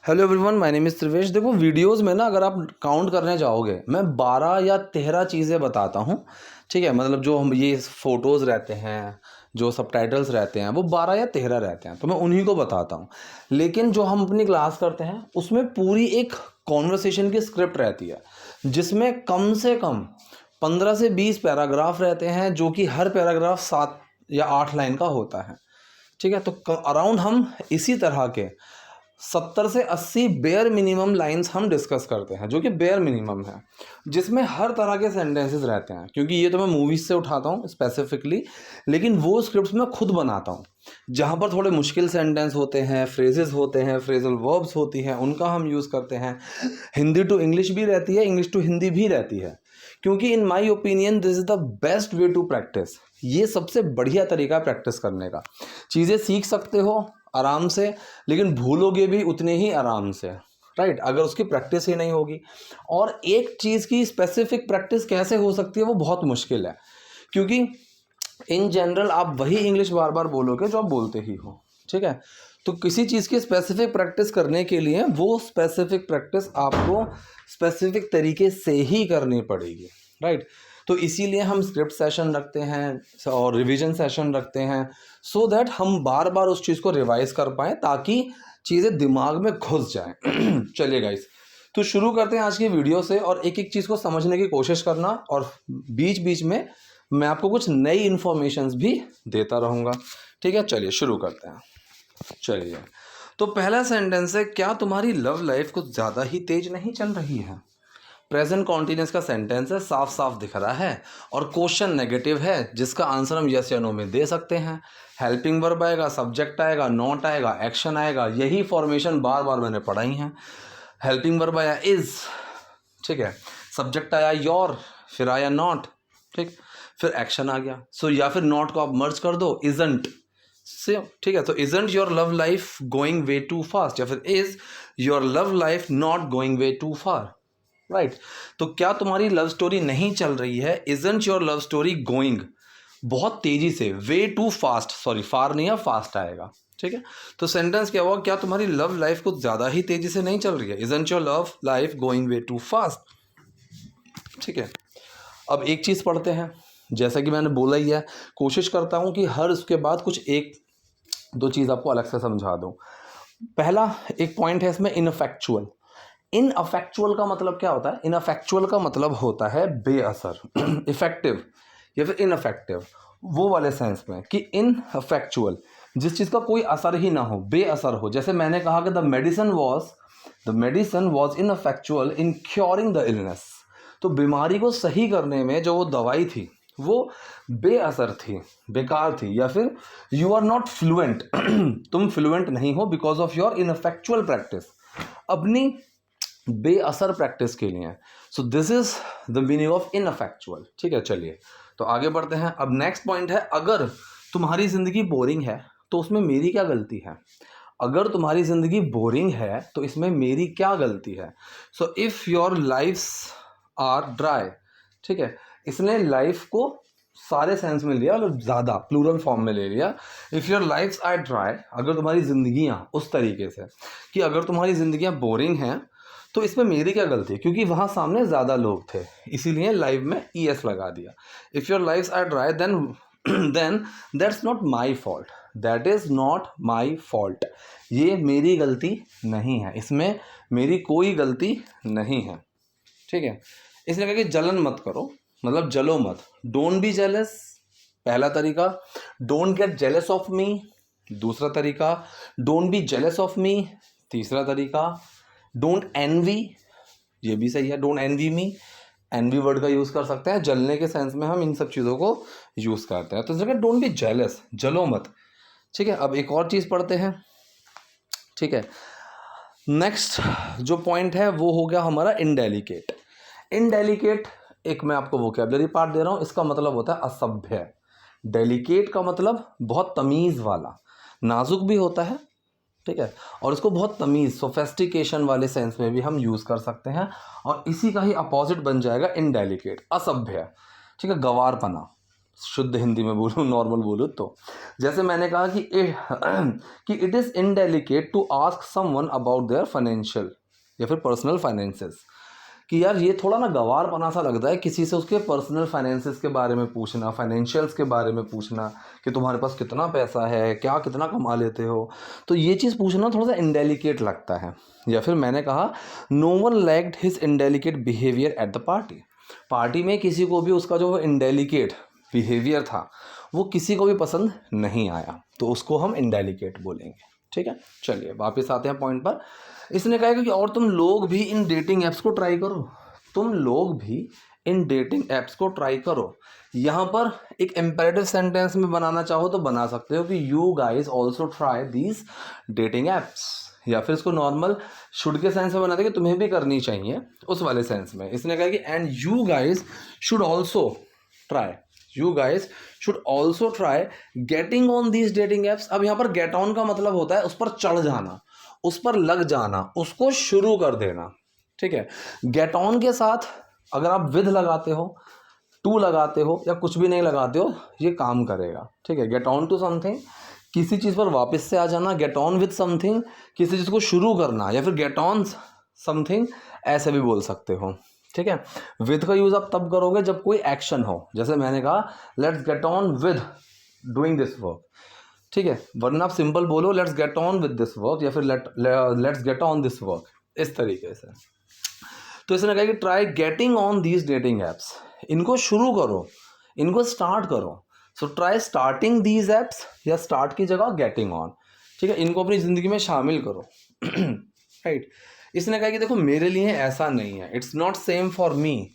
Hello everyone, my name is Trivesh. देखो videos में ना अगर आप काउंट करने जाओगे मैं 12 या 13 चीज़ें बताता हूँ। ठीक है, मतलब जो हम ये फ़ोटोज़ रहते हैं, जो सबटाइटल्स रहते हैं वो 12 या 13 रहते हैं, तो मैं उन्हीं को बताता हूँ। लेकिन जो हम अपनी क्लास करते हैं उसमें पूरी एक कॉन्वर्सेशन की स्क्रिप्ट रहती है जिसमें कम से कम 15 से 20 पैराग्राफ रहते हैं, जो कि हर पैराग्राफ 7 या 8 लाइन का होता है। ठीक है, तो अराउंड हम इसी तरह के 70 से 80 बेयर मिनिमम लाइंस हम डिस्कस करते हैं, जो कि बेयर मिनिमम है, जिसमें हर तरह के सेंटेंसेस रहते हैं। क्योंकि ये तो मैं मूवीज से उठाता हूँ स्पेसिफिकली, लेकिन वो स्क्रिप्ट्स मैं खुद बनाता हूँ। जहाँ पर थोड़े मुश्किल सेंटेंस होते हैं, फ्रेजेस होते हैं, फ्रेजल वर्ब्स होती हैं, उनका हम यूज़ करते हैं। हिंदी टू इंग्लिश भी रहती है, इंग्लिश टू हिंदी भी रहती है, क्योंकि in my opinion this is the best way to practise. ये सबसे बढ़िया तरीका है प्रैक्टिस करने का। चीज़ें सीख सकते हो आराम से, लेकिन भूलोगे भी उतने ही आराम से, राइट, अगर उसकी प्रैक्टिस ही नहीं होगी। और एक चीज़ की स्पेसिफिक प्रैक्टिस कैसे हो सकती है वो बहुत मुश्किल है, क्योंकि इन जनरल आप वही इंग्लिश बार बार बोलोगे जो आप बोलते ही हो। ठीक है, तो किसी चीज़ की स्पेसिफिक प्रैक्टिस करने के लिए वो स्पेसिफिक प्रैक्टिस आपको स्पेसिफिक तरीके से ही करनी पड़ेगी, राइट। तो इसीलिए हम स्क्रिप्ट सेशन रखते हैं और रिवीजन सेशन रखते हैं, सो दैट हम बार बार उस चीज़ को रिवाइज कर पाएँ, ताकि चीज़ें दिमाग में घुस जाएं। चलिए गाइस, तो शुरू करते हैं आज की वीडियो से, और एक एक चीज़ को समझने की कोशिश करना, और बीच बीच में मैं आपको कुछ नई इन्फॉर्मेशंस भी देता रहूँगा। ठीक है, चलिए शुरू करते हैं। चलिए, तो पहला सेंटेंस है, क्या तुम्हारी लव लाइफ कुछ ज़्यादा ही तेज नहीं चल रही है। प्रेजेंट कॉन्टिन्यूस का सेंटेंस है, साफ साफ दिख रहा है, और क्वेश्चन नेगेटिव है जिसका आंसर हम यस या नो में दे सकते हैं। हेल्पिंग वर्ब आएगा, सब्जेक्ट आएगा, नॉट आएगा, एक्शन आएगा। यही फॉर्मेशन बार बार मैंने पढ़ाई है। हेल्पिंग वर्ब आया इज, ठीक है, सब्जेक्ट आया योर, फिर आया नॉट, ठीक, फिर एक्शन आ गया। सो या फिर नॉट को आप मर्ज कर दो, इजंट से, ठीक है। तो isn't your love life going way too fast, या फिर is your love life not going way too far, right. तो क्या तुम्हारी लव स्टोरी नहीं चल रही है, isn't your love story going, बहुत तेजी से, way too fast, sorry far नहीं है, फास्ट आएगा। ठीक है, तो सेंटेंस क्या हुआ, क्या तुम्हारी लव लाइफ कुछ ज़्यादा ही तेजी से नहीं चल रही है, isn't your love life going way too fast. ठीक है, अब एक चीज़ पढ़ते हैं, जैसा कि मैंने बोला ही है, कोशिश करता हूँ कि हर उसके बाद कुछ एक दो चीज़ आपको अलग से समझा दूँ। पहला एक पॉइंट है इसमें, इनफेक्चुअल। इनअफेक्चुअल का मतलब क्या होता है, इनअफेक्चुअल का मतलब होता है बेअसर। इफेक्टिव या फिर इनअफेक्टिव, वो वाले सेंस में कि इनअफेक्चुअल, जिस चीज़ का कोई असर ही ना हो, बेअसर हो। जैसे मैंने कहा कि the medicine was ineffectual in curing the illness, तो बीमारी को सही करने में जो वो दवाई थी वो बेअसर थी, बेकार थी। या फिर यू आर नॉट फ्लुएंट, तुम फ्लुएंट नहीं हो because of your ineffectual practice, अपनी बेअसर प्रैक्टिस के लिए। So this is the meaning of ineffectual. ठीक है, चलिए तो आगे बढ़ते हैं। अब नेक्स्ट पॉइंट है, अगर तुम्हारी जिंदगी बोरिंग है तो उसमें मेरी क्या गलती है। अगर तुम्हारी जिंदगी बोरिंग है तो इसमें मेरी क्या गलती है। So if your lifes are dry, ठीक है, इसने लाइफ को सारे सेंस में लिया, मतलब ज़्यादा प्लूरल फॉर्म में ले लिया। If your lifes are dry, अगर तुम्हारी जिंदगियां उस तरीके से कि अगर तुम्हारी जिंदगियां बोरिंग हैं तो इसमें मेरी क्या गलती है, क्योंकि वहाँ सामने ज़्यादा लोग थे, इसीलिए लाइव में ES लगा दिया। If your lifes are dry then that's not my fault, that is not my fault, ये मेरी गलती नहीं है, इसमें मेरी कोई गलती नहीं है। ठीक है, इसने कहा कि जलन मत करो, मतलब जलो मत। डोंट बी जेलस, पहला तरीका। Don't get jealous of me, दूसरा तरीका। Don't be jealous of me, तीसरा तरीका। डोंट एनवी, ये भी सही है, don't envy me, envy word का यूज़ कर सकते हैं, जलने के सेंस में हम इन सब चीज़ों को यूज़ करते हैं। तो इसलिए डोंट बी जेलस, जलो मत। ठीक है, अब एक और चीज़ पढ़ते हैं। ठीक है, नेक्स्ट जो पॉइंट है वो हो गया हमारा इनडेलिकेट। इनडेलिकेट एक मैं आपको वोकैबुलरी पार्ट दे रहा हूँ, इसका मतलब होता है असभ्य। डेलिकेट का मतलब बहुत तमीज़ वाला, नाजुक भी होता है, ठीक है, और इसको बहुत तमीज़, सोफेस्टिकेशन वाले सेंस में भी हम यूज़ कर सकते हैं, और इसी का ही अपोजिट बन जाएगा इनडेलिकेट, असभ्य। ठीक है, गवारपना, शुद्ध हिंदी में बोलूँ, नॉर्मल बोलूँ तो, जैसे मैंने कहा कि it is indelicate to ask someone about their financial या फिर पर्सनल फाइनेंसेस, कि यार ये थोड़ा ना गंवारपना सा लगता है किसी से उसके पर्सनल फाइनेंसेस के बारे में पूछना, फाइनेंशियल्स के बारे में पूछना कि तुम्हारे पास कितना पैसा है, क्या कितना कमा लेते हो। तो ये चीज़ पूछना थोड़ा सा इंडेलिकेट लगता है। या फिर मैंने कहा no one liked his indelicate behaviour at the party. Party में किसी को भी उसका जो इंडेलिकेट बिहेवियर था वो किसी को भी पसंद नहीं आया, तो उसको हम इंडेलिकेट बोलेंगे। ठीक है, चलिए वापस आते हैं पॉइंट पर। इसने कहा कि और तुम लोग भी इन डेटिंग ऐप्स को ट्राई करो, तुम लोग भी इन डेटिंग ऐप्स को ट्राई करो। यहाँ पर एक इम्पेरेटिव सेंटेंस में बनाना चाहो तो बना सकते हो कि you guys also try these dating apps, या फिर इसको नॉर्मल शुड के सेंस में बनाते कि तुम्हें भी करनी चाहिए, उस वाले सेंस में। इसने कहा कि and you guys should also try, you guys should also try getting on these dating apps. अब यहाँ पर गेट ऑन का मतलब होता है उस पर चढ़ जाना, उस पर लग जाना, उसको शुरू कर देना। ठीक है, गेट ऑन के साथ अगर आप विद लगाते हो, टू लगाते हो या कुछ भी नहीं लगाते हो, ये काम करेगा। ठीक है, गेट ऑन टू समथिंग, किसी चीज़ पर वापस से आ जाना। गेट ऑन विद समथिंग, किसी चीज़ को शुरू करना, या फिर गेट ऑन समथिंग ऐसे भी बोल सकते हो। ठीक है, विद का यूज़ आप तब करोगे जब कोई एक्शन हो, जैसे मैंने कहा let's get on with doing this work. ठीक है, वरना आप सिंपल बोलो let's get on with this work, या फिर let's get on this work, इस तरीके से। तो इसने कहा कि try getting on these dating apps, इनको शुरू करो, इनको स्टार्ट करो। So try starting these apps, या स्टार्ट की जगह गेटिंग ऑन। ठीक है, इनको अपनी ज़िंदगी में शामिल करो। राइट, इसने कहा कि देखो मेरे लिए ऐसा नहीं है, it's not same for me,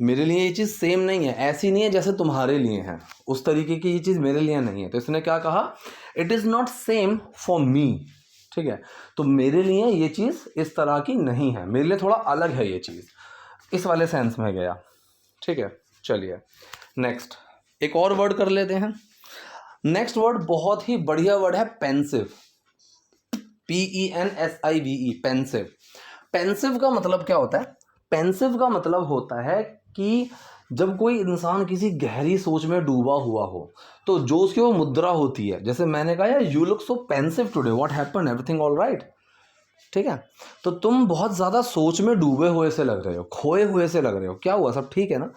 मेरे लिए ये चीज़ सेम नहीं है, ऐसी नहीं है जैसे तुम्हारे लिए है, उस तरीके की ये चीज़ मेरे लिए नहीं है। तो इसने क्या कहा, it is not same for me. ठीक है, तो मेरे लिए ये चीज़ इस तरह की नहीं है, मेरे लिए थोड़ा अलग है ये चीज़, इस वाले सेंस में गया। ठीक है, चलिए नेक्स्ट एक और वर्ड कर लेते हैं। नेक्स्ट वर्ड बहुत ही बढ़िया वर्ड है, पेंसिव, PENSIVE, पेंसिव। पेंसिव का मतलब क्या होता है? पेंसिव का मतलब होता है कि जब कोई इंसान किसी गहरी सोच में डूबा हुआ हो तो जो उसकी वो मुद्रा होती है, जैसे मैंने कहा यार you look so pensive today, what happened, everything all right. ठीक है, तो तुम बहुत ज़्यादा सोच में डूबे हुए से लग रहे हो, खोए हुए से लग रहे हो, क्या हुआ, सब ठीक है ना?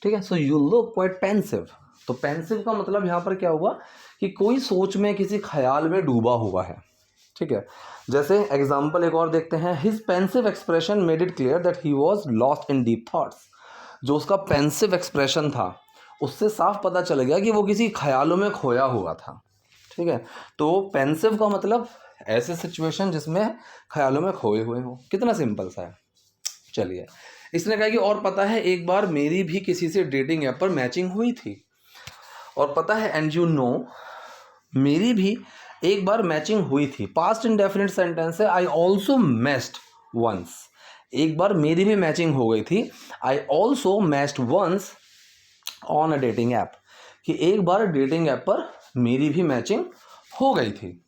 ठीक है, so you look quite pensive. तो पेंसिव का मतलब यहाँ पर क्या हुआ कि कोई सोच में, किसी ख्याल में डूबा हुआ है। ठीक है, जैसे एग्जाम्पल एक और देखते हैं, his pensive expression made it clear that he was lost in deep thoughts. जो उसका पेंसिव एक्सप्रेशन था उससे साफ पता चल गया कि वो किसी ख्यालों में खोया हुआ था। ठीक है, तो पेंसिव का मतलब ऐसे सिचुएशन जिसमें ख्यालों में खोए हुए हो। कितना सिंपल सा है। चलिए, इसने कहा कि और पता है एक बार मेरी भी किसी से डेटिंग ऐप पर मैचिंग हुई थी, और पता है एंड यू नो, मेरी भी एक बार मैचिंग हुई थी। पास्ट इंडेफिनिट सेंटेंस है, आई ऑल्सो मैच्ड वंस, एक बार मेरी भी मैचिंग हो गई थी। I also matched once on a dating app, कि एक बार डेटिंग ऐप पर मेरी भी मैचिंग हो गई थी।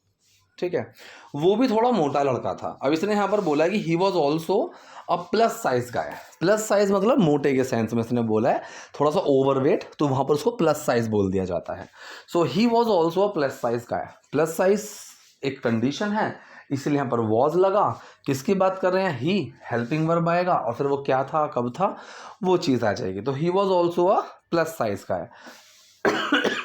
ठीक है, वो भी थोड़ा मोटा लड़का था। अब इसने यहाँ पर बोला कि ही was also a plus size guy. Plus size मतलब मोटे के सेंस में इसने बोला है, थोड़ा सा ओवरवेट, तो वहाँ पर उसको प्लस साइज बोल दिया जाता है। So he was also a plus size guy. Plus size एक कंडीशन है, इसलिए यहाँ पर वॉज लगा। किसकी बात कर रहे हैं? ही, हेल्पिंग वर्ब आएगा, और फिर वो क्या था, कब था, वो चीज़ आ जाएगी। तो ही was also a plus size guy,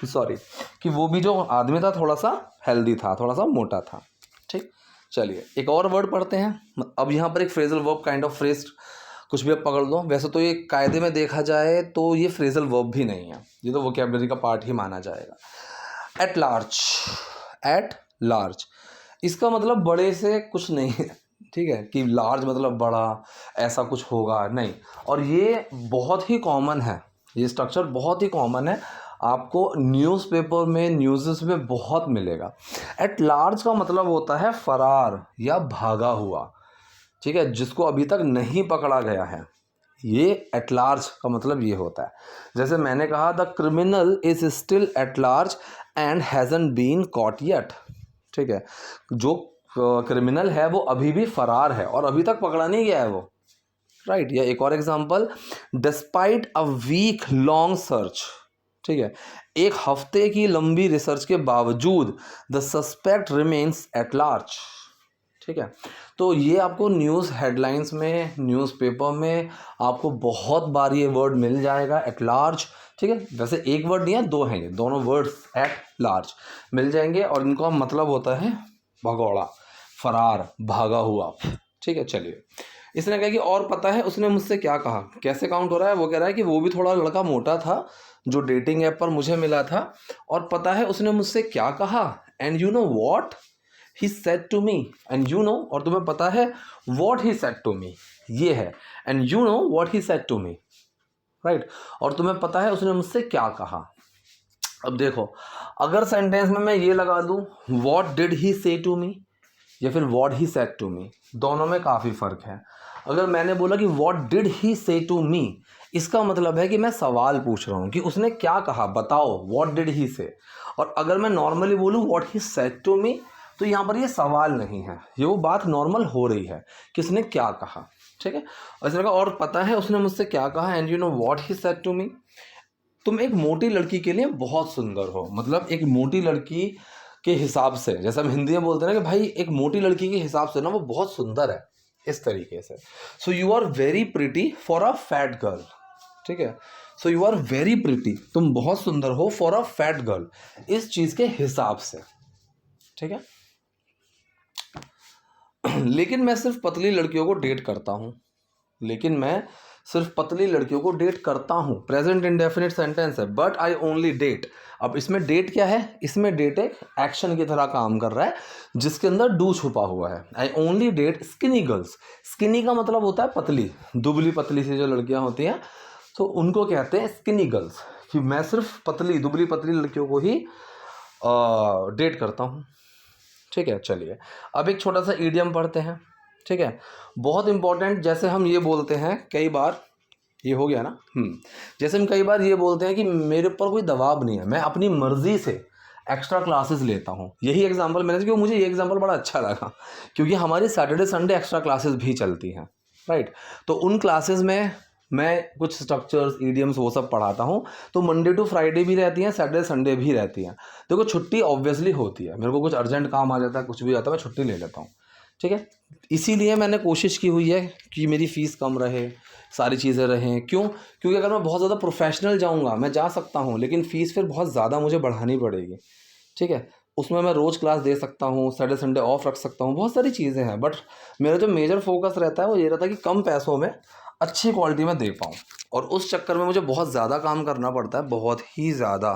sorry, कि वो भी जो आदमी था थोड़ा सा हेल्दी था, थोड़ा सा मोटा था। ठीक, चलिए एक और वर्ड पढ़ते हैं। अब यहाँ पर एक phrasal verb kind of phrase, कुछ भी आप पकड़ लो। वैसे तो ये कायदे में देखा जाए तो ये फ्रेजल वर्ब भी नहीं है, ये तो वोकैबुलरी का पार्ट ही माना जाएगा। एट लार्ज, एट लार्ज, इसका मतलब बड़े से कुछ नहीं है। ठीक है, कि लार्ज मतलब बड़ा, ऐसा कुछ होगा नहीं। और ये बहुत ही कॉमन है, ये स्ट्रक्चर बहुत ही कॉमन है, आपको न्यूज़पेपर में, न्यूज़ में बहुत मिलेगा। एट लार्ज का मतलब होता है फरार या भागा हुआ। ठीक है, जिसको अभी तक नहीं पकड़ा गया है, ये एट लार्ज का मतलब ये होता है। जैसे मैंने कहा the criminal is still at large and hasn't been caught yet. ठीक है, जो क्रिमिनल है वो अभी भी फरार है और अभी तक पकड़ा नहीं गया है वो। राइट, या एक और example, despite a week long search. ठीक है, एक हफ्ते की लंबी रिसर्च के बावजूद the suspect remains at large. ठीक है, तो ये आपको न्यूज़ हेडलाइंस में, न्यूज़पेपर में आपको बहुत बार ये वर्ड मिल जाएगा, एट लार्ज। ठीक है, वैसे एक वर्ड नहीं है, दो हैं, ये दोनों वर्ड्स एट लार्ज मिल जाएंगे और इनका मतलब होता है भगौड़ा, फरार, भागा हुआ। ठीक है, चलिए, इसने कहा कि और पता है उसने मुझसे क्या कहा, कैसे काउंट हो रहा है, वो कह रहा है कि वो भी थोड़ा लड़का मोटा था जो डेटिंग ऐप पर मुझे मिला था, और पता है उसने मुझसे क्या कहा, and you know what he said to me, and you know, और तुम्हें पता है what he said to me, ये है, and you know what he said to me, right, और तुम्हें पता है उसने मुझसे क्या कहा। अब देखो, अगर सेंटेंस में मैं ये लगा दूं व्हाट डिड ही से टू मी या फिर what he said to me, दोनों में काफ़ी फ़र्क है। अगर मैंने बोला कि व्हाट डिड ही से टू मी, इसका मतलब है कि मैं सवाल पूछ रहा हूँ कि उसने क्या कहा, बताओ, व्हाट डिड ही से। और अगर मैं नॉर्मली बोलूँ what he said to me, तो यहाँ पर ये सवाल नहीं है, ये वो बात नॉर्मल हो रही है कि उसने क्या कहा। ठीक है, और इसने कहा और पता है उसने मुझसे क्या कहा, and you know what he said to me. तुम एक मोटी लड़की के लिए बहुत सुंदर हो, मतलब एक मोटी लड़की के हिसाब से, जैसे हम हिंदी में बोलते हैं ना कि भाई एक मोटी लड़की के हिसाब से ना वो बहुत सुंदर है, इस तरीके से। So you are very pretty for a fat girl. ठीक है, so you are very pretty, तुम बहुत सुंदर हो फॉर अ फैट गर्ल, इस चीज़ के हिसाब से। ठीक है, लेकिन मैं सिर्फ पतली लड़कियों को डेट करता हूँ, लेकिन मैं सिर्फ पतली लड़कियों को डेट करता हूँ, प्रेजेंट इंडेफिनिट सेंटेंस है, बट आई ओनली डेट। अब इसमें डेट क्या है, इसमें डेट एक एक्शन की तरह काम कर रहा है जिसके अंदर डू छुपा हुआ है। I only date skinny girls, skinny का मतलब होता है पतली, दुबली पतली सी जो लड़कियां होती हैं तो उनको कहते हैं स्किनी गर्ल्स, कि मैं सिर्फ पतली दुबली पतली लड़कियों को ही डेट करता हूँ। ठीक है, चलिए अब एक छोटा सा ईडियम पढ़ते हैं। ठीक है, बहुत इंपॉर्टेंट, जैसे हम ये बोलते हैं कई बार, ये हो गया ना, जैसे हम कई बार ये बोलते हैं कि मेरे ऊपर कोई दबाव नहीं है, मैं अपनी मर्जी से एक्स्ट्रा क्लासेस लेता हूँ। यही एग्जांपल मैंने, क्योंकि मुझे ये एग्जांपल बड़ा अच्छा लगा, क्योंकि हमारी सैटरडे संडे एक्स्ट्रा क्लासेस भी चलती हैं, राइट। तो उन क्लासेस में मैं कुछ स्ट्रक्चर्स, ईडियम्स वो सब पढ़ाता हूँ, तो मंडे टू फ्राइडे भी रहती हैं, सैटरडे संडे भी रहती हैं। देखो छुट्टी ऑब्वियसली होती है, मेरे को कुछ अर्जेंट काम आ जाता है, कुछ भी आता है, मैं छुट्टी ले लेता हूँ। ठीक है, इसीलिए मैंने कोशिश की हुई है कि मेरी फ़ीस कम रहे, सारी चीज़ें रहें। क्यों? क्योंकि अगर मैं बहुत ज़्यादा प्रोफेशनल जाऊँगा, मैं जा सकता हूँ, लेकिन फ़ीस फिर बहुत ज़्यादा मुझे बढ़ानी पड़ेगी। ठीक है, उसमें मैं रोज़ क्लास दे सकता हूँ, सैटरडे संडे ऑफ रख सकता हूँ, बहुत सारी चीज़ें हैं, बट मेरा जो मेजर फोकस रहता है वो ये रहता है कि कम पैसों में अच्छी क्वालिटी में दे पाऊँ, और उस चक्कर में मुझे बहुत ज़्यादा काम करना पड़ता है, बहुत ही ज़्यादा,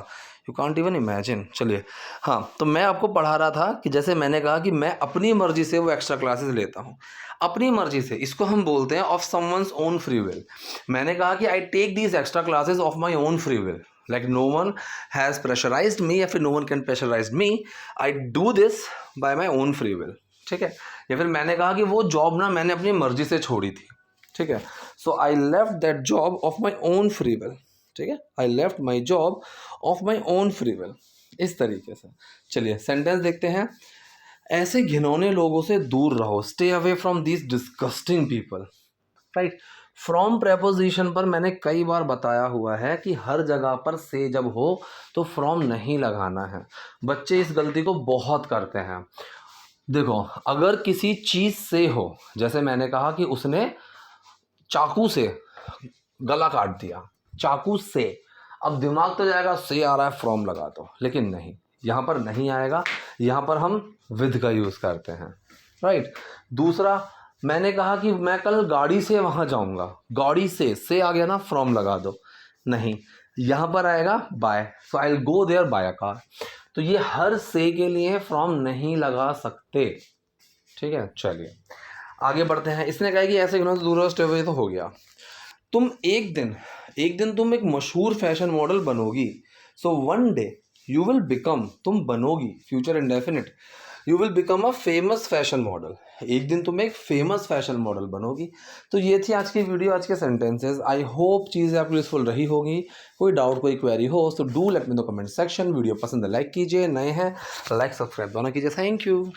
यू कांट इवन इमेजिन। चलिए, हाँ, तो मैं आपको पढ़ा रहा था कि जैसे मैंने कहा कि मैं अपनी मर्जी से वो एक्स्ट्रा क्लासेस लेता हूँ, अपनी मर्जी से, इसको हम बोलते हैं of someone's own free will. मैंने कहा कि I take these extra classes of my own free will, like no one has pressurised me या फिर no one can pressurise me, I do this by my own free will. ठीक है, या फिर मैंने कहा कि वो जॉब ना मैंने अपनी मर्जी से छोड़ी थी। ठीक है, so I left that job of my own free will. ठीक है, I left my job of my own free will, इस तरीके से। चलिए सेंटेंस देखते हैं। ऐसे घिनौने लोगों से दूर रहो, stay away from this disgusting people, right. From preposition पर मैंने कई बार बताया हुआ है कि हर जगह पर से जब हो तो फ्रॉम नहीं लगाना है। बच्चे इस गलती को बहुत करते हैं। देखो, अगर किसी चीज़ से हो, जैसे मैंने कहा कि उसने चाकू से गला काट दिया, चाकू से, अब दिमाग तो जाएगा से आ रहा है फ्रॉम लगा दो, लेकिन नहीं, यहाँ पर नहीं आएगा, यहाँ पर हम विद का यूज़ करते हैं, राइट। दूसरा, मैंने कहा कि मैं कल गाड़ी से वहाँ जाऊँगा, गाड़ी से आ गया ना, फ्रॉम लगा दो, नहीं, यहाँ पर आएगा by, so I will go there by a car. तो ये हर से के लिए फ्रॉम नहीं लगा सकते। ठीक है, चलिए आगे बढ़ते हैं। इसने कहा कि ऐसे घिनौने से दूर रहो, स्टे अवे, तो हो गया। तुम एक दिन तुम एक मशहूर फैशन मॉडल बनोगी, so one day you will become, तुम बनोगी, future indefinite, you will become a famous fashion model, एक दिन तुम एक फेमस फैशन मॉडल बनोगी। तो ये थी आज की वीडियो, आज के सेंटेंसेस। आई होप चीज़ें आपको यूजफुल रही होगी। कोई डाउट, कोई क्वेरी हो तो do let me know comment section. Video पसंद है लाइक कीजिए, नए हैं लाइक सब्सक्राइब दोनों कीजिए। Thank you.